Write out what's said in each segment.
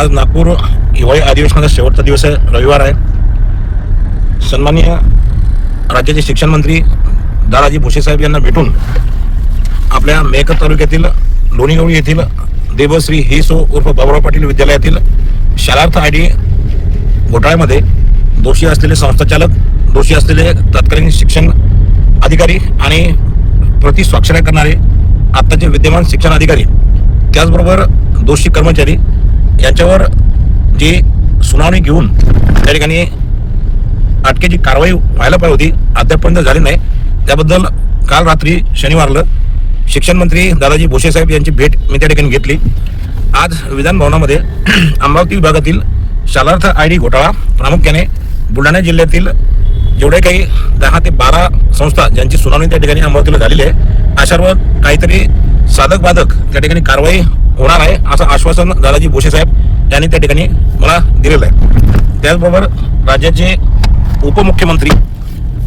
आज नागपूर हिवाळी अधिवेशनाचा शेवटचा दिवस आहे, रविवार आहे. सन्माननीय राज्याचे शिक्षण मंत्री दादाजी भुसे साहेब यांना भेटून आपल्या मेहकर तालुक्यातील लोणीगवळी येथील देवश्री हिसो उर्फ बाबुराव पाटील विद्यालयातील शालार्थ आयडी घोटाळ्यामध्ये दोषी असलेले संस्थाचालक, दोषी असलेले तत्कालीन शिक्षण अधिकारी आणि प्रति स्वाक्षऱ्या करणारे आत्ताचे विद्यमान शिक्षण अधिकारी, त्याचबरोबर दोषी कर्मचारी यांच्यावर जी सुनावणी घेऊन त्या ठिकाणी अटकेची कारवाई व्हायला पाहिजे होती, अद्यापपर्यंत झाली नाही. त्याबद्दल काल रात्री शनिवारला शिक्षण मंत्री दादाजी भुसे साहेब यांची भेट मी त्या ठिकाणी घेतली. आज विधान भवनामध्ये अमरावती विभागातील शालार्थ आयडी घोटाळा, प्रामुख्याने बुलढाणा जिल्ह्यातील जेवढे काही 10 ते 12 संस्था ज्यांची सुनावणी त्या ठिकाणी अमरावतीला झालेली आहे, अशावर काहीतरी साधक बाधक त्या ठिकाणी कारवाई होणार आहे असं आश्वासन दादाजी भुसे साहेब यांनी त्या ठिकाणी मला दिलेलं आहे. त्याचबरोबर राज्याचे उपमुख्यमंत्री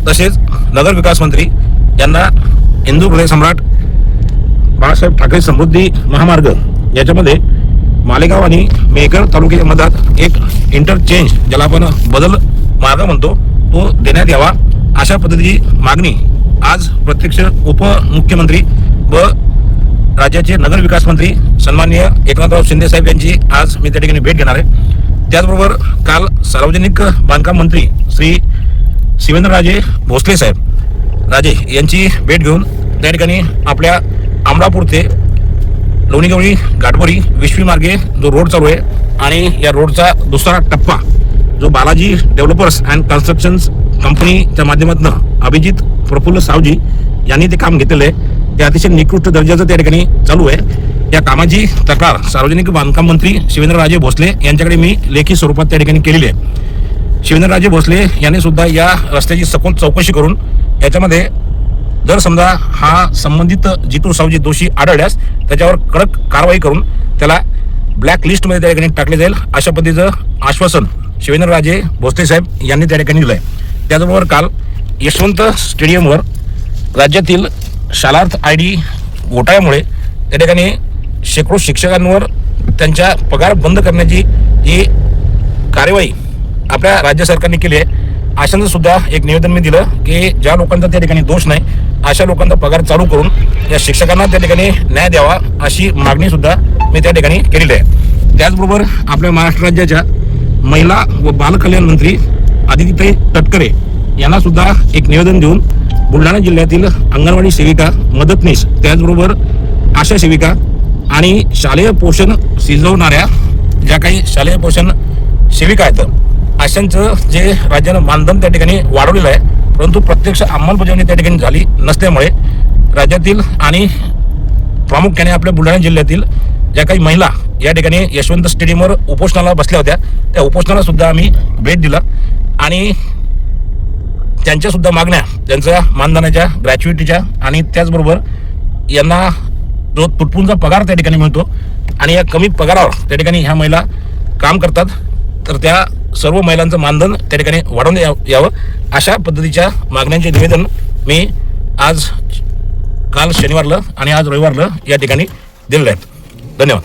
तसेच नगरविकास मंत्री यांना हिंदू हृदय सम्राट बाळासाहेब ठाकरे समृद्धी महामार्ग याच्यामध्ये मालेगाव आणि मेहकर तालुक्याच्या मधात एक इंटरचेंज, ज्याला आपण बदल मार्ग म्हणतो, तो देण्यात यावा अशा पद्धतीची मागणी आज प्रत्यक्ष उपमुख्यमंत्री व राज्याचे नगरविकास मंत्री सन्माननीय एकनाथराव शिंदे साहेब यांची आज मी त्या ठिकाणी भेट घेणार आहे. त्याचबरोबर काल सार्वजनिक बांधकाम मंत्री श्री शिवेंद्रराजे भोसले साहेब राजे यांची भेट घेऊन त्या ठिकाणी आपल्या अमरापूर ते लोणीगवळी घाटवरी विश्वी मार्गे जो रोड चालू आहे आणि या रोडचा दुसरा टप्पा जो बालाजी डेव्हलपर्स अँड कन्स्ट्रक्शन्स कंपनीच्या माध्यमातून अभिजित प्रफुल्ल सावजी यांनी ते काम घेतलेलं आहे, ते अतिशय निकृष्ट दर्जाचं त्या ठिकाणी चालू आहे. या कामाची तक्रार सार्वजनिक बांधकाम मंत्री शिवेंद्रराजे भोसले यांच्याकडे मी लेखी स्वरूपात त्या ठिकाणी केलेली आहे. शिवेंद्रराजे भोसले यांनी सुद्धा या रस्त्याची सखोल चौकशी करून याच्यामध्ये जर समजा हा संबंधित जितू सावजी दोषी आढळल्यास त्याच्यावर कडक कारवाई करून त्याला ब्लॅक लिस्टमध्ये त्या ठिकाणी टाकले जाईल अशा पद्धतीचं आश्वासन शिवेंद्रराजे भोसले साहेब यांनी त्या ठिकाणी दिलं आहे. त्याचबरोबर काल यशवंत स्टेडियमवर राज्यातील शालार्थ आयडी घोटाळ्यामुळे त्या ठिकाणी शेकडो शिक्षकांवर त्यांच्या पगार बंद करण्याची जी कार्यवाही आपल्या राज्य सरकारने केली आहे, अशांचं सुद्धा एक निवेदन मी दिलं की ज्या लोकांचा त्या ठिकाणी दोष नाही अशा लोकांचा पगार चालू करून या शिक्षकांना त्या ठिकाणी न्याय द्यावा अशी मागणी सुद्धा मी त्या ठिकाणी केलेली आहे. त्याचबरोबर आपल्या महाराष्ट्र राज्याच्या महिला व बालकल्याण मंत्री आदितीताई तटकरे यांना सुद्धा एक निवेदन देऊन बुलढाणा जिल्ह्यातील अंगणवाडी सेविका, मदतनीस, त्याचबरोबर आशा सेविका आणि शालेय पोषण शिजवणाऱ्या ज्या काही शालेय पोषण सेविका आहेत, अशांचं जे राज्यानं मानधन त्या ठिकाणी वाढवलेलं आहे, परंतु प्रत्यक्ष अंमलबजावणी त्या ठिकाणी झाली नसल्यामुळे राज्यातील आणि प्रामुख्याने आपल्या बुलढाणा जिल्ह्यातील ज्या काही महिला या ठिकाणी यशवंत स्टेडियमवर उपोषणाला बसल्या होत्या, त्या उपोषणाला सुद्धा आम्ही भेट दिला आणि त्यांच्या सुद्धा मागण्या, त्यांच्या मानधनाच्या, ग्रॅच्युइटीच्या आणि त्याचबरोबर यांना जो तुटपुंजा पगार त्या ठिकाणी मिळतो आणि या कमी पगारावर त्या ठिकाणी ह्या महिला काम करतात, तर त्या सर्व महिलांचं मानधन त्या ठिकाणी वाढवण्यात यावं अशा पद्धतीच्या मागण्यांचे निवेदन मी आज काल शनिवारला आणि आज रविवारला या ठिकाणी दिलेलं आहे. धन्यवाद.